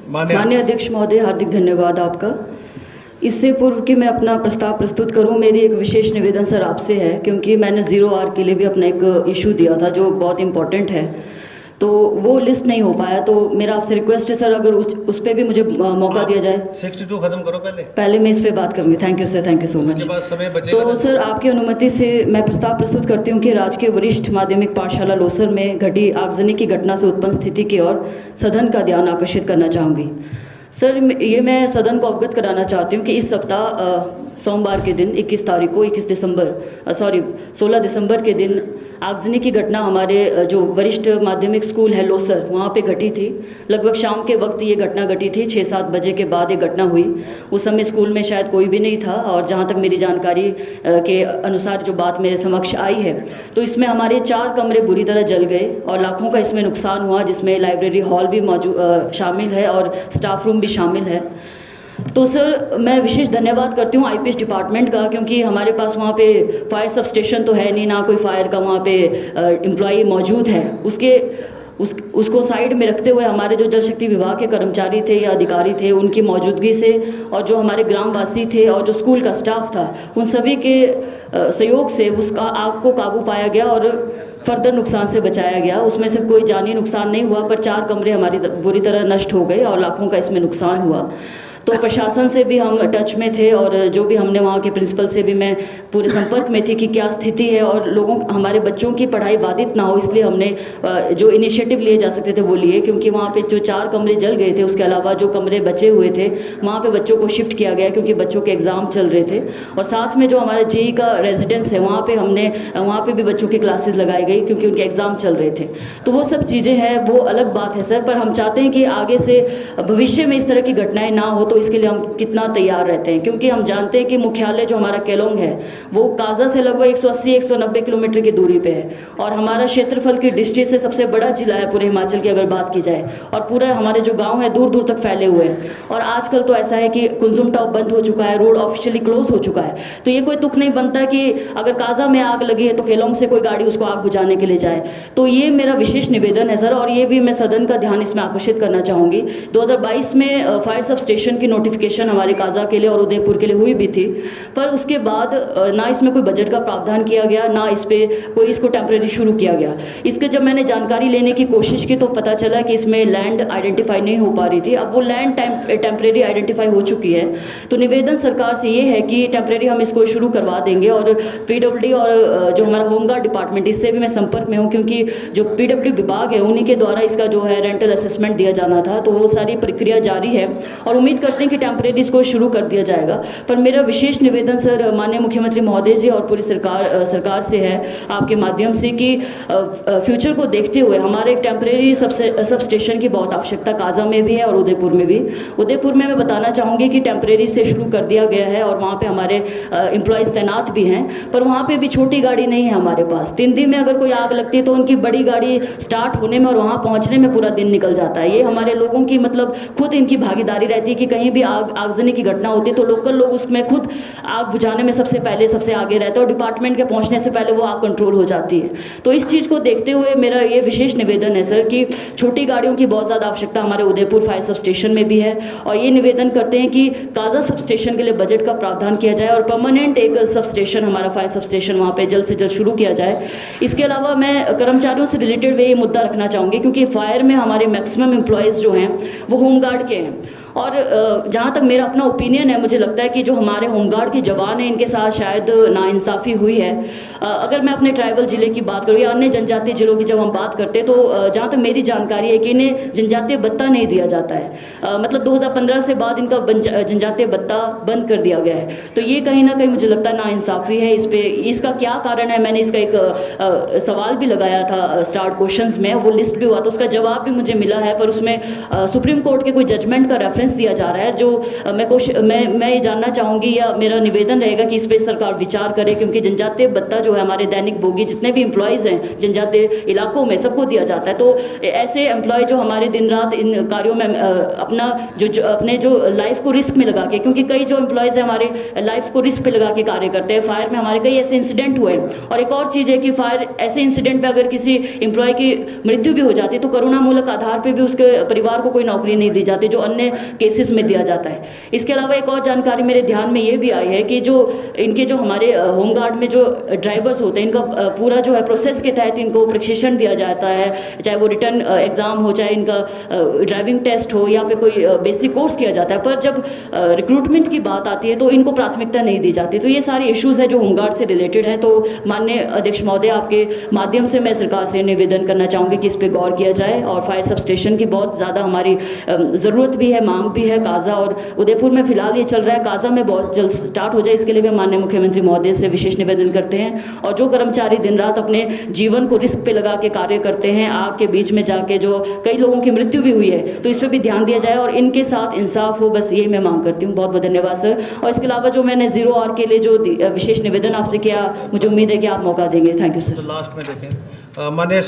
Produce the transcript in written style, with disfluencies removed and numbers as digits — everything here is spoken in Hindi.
माननीय अध्यक्ष महोदय, हार्दिक धन्यवाद आपका। इससे पूर्व कि मैं अपना प्रस्ताव प्रस्तुत करूं, मेरी एक विशेष निवेदन सर आपसे है, क्योंकि मैंने 0R के लिए भी अपना एक इशू दिया था जो बहुत इम्पोर्टेंट है, तो वो लिस्ट नहीं हो पाया। तो मेरा आपसे रिक्वेस्ट है सर, अगर उस पर भी मुझे मौका दिया जाए। 62 खत्म करो पहले मैं इस पे बात करूंगी। Thank you sir, thank you so much. तो सर, आपकी अनुमति से मैं प्रस्ताव प्रस्तुत करती हूँ कि राजकीय वरिष्ठ माध्यमिक पाठशाला लोसर में घटी आगजनी की घटना से उत्पन्न स्थिति की ओर सदन का ध्यान आकर्षित करना चाहूँगी। सर, ये मैं सदन को अवगत कराना चाहती हूँ कि इस सप्ताह सोमवार के दिन 16 दिसंबर के दिन आगजनी की घटना हमारे जो वरिष्ठ माध्यमिक स्कूल है लोसर, वहाँ पे घटी थी। लगभग शाम के वक्त ये घटना घटी थी, 6-7 बजे के बाद ये घटना हुई। उस समय स्कूल में शायद कोई भी नहीं था, और जहाँ तक मेरी जानकारी के अनुसार जो बात मेरे समक्ष आई है, तो इसमें हमारे 4 कमरे बुरी तरह जल गए और लाखों का इसमें नुकसान हुआ, जिसमें लाइब्रेरी हॉल भी मौजूद शामिल है और स्टाफ रूम भी शामिल है। तो सर, मैं विशेष धन्यवाद करती हूँ आईपीएस डिपार्टमेंट का, क्योंकि हमारे पास वहाँ पे फायर सब स्टेशन तो है नहीं, ना कोई फायर का वहाँ पे एम्प्लॉई मौजूद है। उसको साइड में रखते हुए हमारे जो जल शक्ति विभाग के कर्मचारी थे या अधिकारी थे, उनकी मौजूदगी से, और जो हमारे ग्रामवासी थे और जो स्कूल का स्टाफ था, उन सभी के सहयोग से उसका आग को काबू पाया गया और फर्दर नुकसान से बचाया गया। उसमें से कोई जानी नुकसान नहीं हुआ, पर 4 कमरे हमारी बुरी तरह नष्ट हो गए और लाखों का इसमें नुकसान हुआ। तो प्रशासन से भी हम टच में थे, और जो भी हमने वहाँ के प्रिंसिपल से भी मैं पूरे संपर्क में थी कि क्या स्थिति है, और हमारे बच्चों की पढ़ाई बाधित ना हो, इसलिए हमने जो इनिशिएटिव लिए जा सकते थे वो लिए। क्योंकि वहाँ पे जो 4 कमरे जल गए थे, उसके अलावा जो कमरे बचे हुए थे वहाँ पे बच्चों को शिफ्ट किया गया, क्योंकि बच्चों के एग्ज़ाम चल रहे थे। और साथ में जो हमारा जेई का रेजिडेंस है, वहाँ पे भी बच्चों की क्लासेस लगाई गई, क्योंकि उनके एग्ज़ाम चल रहे थे। तो वो सब चीज़ें हैं, वो अलग बात है सर, पर हम चाहते हैं कि आगे से भविष्य में इस तरह की घटनाएं ना हो, तो इसके लिए हम कितना तैयार रहते हैं। क्योंकि हम जानते हैं कि मुख्यालय जो हमारा केलोंग है, वो काजा से लगभग 180-190 किलोमीटर की दूरी पे है, और हमारा क्षेत्रफल की दृष्टि से सबसे बड़ा जिला है पूरे हिमाचल की अगर बात की जाए, और पूरा हमारे जो गांव है दूर दूर तक फैले हुए हैं। और आजकल तो ऐसा है कि कुंजुम टॉप बंद हो चुका है, रोड ऑफिशियली क्लोज हो चुका है। तो ये कोई दुख नहीं बनता कि अगर काजा में आग लगी है तो केलोंग से कोई गाड़ी उसको आग बुझाने के लिए जाए। तो ये मेरा विशेष निवेदन है सर, और ये भी मैं सदन का ध्यान इसमें आकर्षित करना चाहूँगी। 2022 में फायर सब स्टेशन की नोटिफिकेशन हमारे काजा के लिए और उदयपुर के लिए हुई भी थी, पर उसके बाद ना इसमें कोई बजट का प्रावधान किया गया, ना इस पे कोई इसको टेम्परेरी शुरू किया गया। इसके जब मैंने जानकारी लेने की कोशिश की तो पता चला कि इसमें लैंड आइडेंटिफाई नहीं हो पा रही थी। अब वो लैंड टेम्परेरी आइडेंटिफाई हो चुकी है, तो निवेदन सरकार से ये है कि टेम्परेरी हम इसको शुरू करवा देंगे। और पीडब्ल्यूडी और जो हमारा होमगार्ड डिपार्टमेंट, इससे भी मैं संपर्क में हूँ, क्योंकि जो पीडब्ल्यू विभाग है उन्हीं के द्वारा इसका जो है रेंटल असेसमेंट दिया जाना था, तो वो सारी प्रक्रिया जारी है और उम्मीद करते हैं कि टेम्परेरी इसको शुरू कर दिया जाएगा। पर मेरा विशेष निवेदन सर माननीय मुख्यमंत्री महोदय जी और पूरी सरकार से है आपके माध्यम से कि फ्यूचर को देखते हुए हमारे एक टेम्परेरी सब स्टेशन की बहुत आवश्यकता काजा में भी है और उदयपुर में भी। उदयपुर में मैं बताना चाहूँगी कि टेम्परेरी से शुरू कर दिया गया है और वहाँ पे हमारे एम्प्लॉयज़ तैनात भी हैं, पर वहाँ पे भी छोटी गाड़ी नहीं है हमारे पास। 3 दिन में अगर कोई आग लगती है तो उनकी बड़ी गाड़ी स्टार्ट होने में और वहाँ पहुँचने में पूरा दिन निकल जाता है। ये हमारे लोगों की मतलब खुद इनकी भागीदारी रहती है कि कहीं भी आगजनी की घटना होती है तो लोकल लोग उसमें खुद आग बुझाने में सबसे आगे रहते हैं, और डिपार्टमेंट के पहुंचने से पहले वो आग कंट्रोल हो जाती है। तो इस चीज़ को देखते हुए मेरा ये विशेष निवेदन है सर कि छोटी गाड़ियों की बहुत ज़्यादा आवश्यकता हमारे उदयपुर फायर सब स्टेशन में भी है, और ये निवेदन करते हैं कि काजा सब स्टेशन के लिए बजट का प्रावधान किया जाए और परमानेंट एक सब स्टेशन, हमारा फायर सब स्टेशन वहाँ पर जल्द से जल्द शुरू किया जाए। इसके अलावा मैं कर्मचारियों से रिलेटेड ये मुद्दा रखना चाहूँगी, क्योंकि फायर में हमारे मैक्सिमम एम्प्लॉयज़ जो हैं वो होमगार्ड के हैं, और जहाँ तक मेरा अपना ओपिनियन है, मुझे लगता है कि जो हमारे होमगार्ड के जवान हैं इनके साथ शायद नाइंसाफ़ी हुई है। अगर मैं अपने ट्राइबल ज़िले की बात करूँ या अन्य जनजातीय ज़िलों की जब हम बात करते हैं तो जहाँ तक मेरी जानकारी है कि इन्हें जनजातीय भत्ता नहीं दिया जाता है। मतलब 2015 से बाद इनका जनजातीय भत्ता बंद कर दिया गया है। तो ये कहीं ना कहीं मुझे लगता है नाइंसाफ़ी है। इसका क्या कारण है, मैंने इसका एक सवाल भी लगाया था स्टार्ट क्वेश्चंस में, वो लिस्ट भी हुआ था, उसका जवाब भी मुझे मिला है, पर उसमें सुप्रीम कोर्ट के कोई जजमेंट का प्रेफरेंस दिया जा रहा है, जो मैं ये जानना चाहूँगी या मेरा निवेदन रहेगा कि इस पर सरकार विचार करे, क्योंकि जनजातीय भत्ता जो है हमारे दैनिक भोगी जितने भी एम्प्लॉयज़ हैं जनजातीय इलाकों में सबको दिया जाता है। तो ऐसे एम्प्लॉय जो हमारे दिन रात इन कार्यों में अपना अपने जो लाइफ को रिस्क में लगा के, क्योंकि कई जो एम्प्लॉयज़ हैं हमारे लाइफ को रिस्क पे लगा के कार्य करते हैं। फायर में हमारे कई ऐसे इंसिडेंट हुए हैं। और एक और चीज़ है कि फायर ऐसे इंसिडेंट पे अगर किसी एम्प्लॉय की मृत्यु भी हो जाती है तो करुणामूलक आधार पर भी उसके परिवार को कोई नौकरी नहीं दी जाती, जो अन्य केसेस में दिया जाता है। इसके अलावा एक और जानकारी मेरे ध्यान में ये भी आई है कि जो इनके जो हमारे होमगार्ड में जो ड्राइवर्स होते हैं, इनका पूरा जो है प्रोसेस के तहत इनको प्रशिक्षण दिया जाता है, चाहे वो रिटर्न एग्जाम हो, चाहे इनका ड्राइविंग टेस्ट हो या फिर कोई बेसिक कोर्स किया जाता है। पर जब रिक्रूटमेंट की बात आती है तो इनको प्राथमिकता नहीं दी जाती। तो ये सारे इश्यूज है जो होमगार्ड से रिलेटेड है। तो माननीय अध्यक्ष महोदय, आपके माध्यम से मैं सरकार से निवेदन करना चाहूँगी कि इस पर गौर किया जाए। और फायर सब स्टेशन की बहुत ज़्यादा हमारी ज़रूरत भी है, मांग भी है। काजा और उदयपुर में फिलहाल ये चल रहा है, काजा में बहुत जल्द स्टार्ट हो जाए, इसके लिए भी माननीय मुख्यमंत्री महोदय से विशेष निवेदन करते हैं। और जो कर्मचारी दिन रात अपने जीवन को रिस्क पे लगा के कार्य करते हैं, आग के बीच में जाके जो कई लोगों की मृत्यु भी हुई है, तो इस पर भी ध्यान दिया जाए और इनके साथ इंसाफ हो। बस यही मैं मांग करती हूँ। बहुत बहुत धन्यवाद सर। और इसके अलावा जो मैंने 0 आवर के लिए जो विशेष निवेदन आपसे किया, मुझे उम्मीद है कि आप मौका देंगे। Thank you sir. लास्ट में देखें माननीय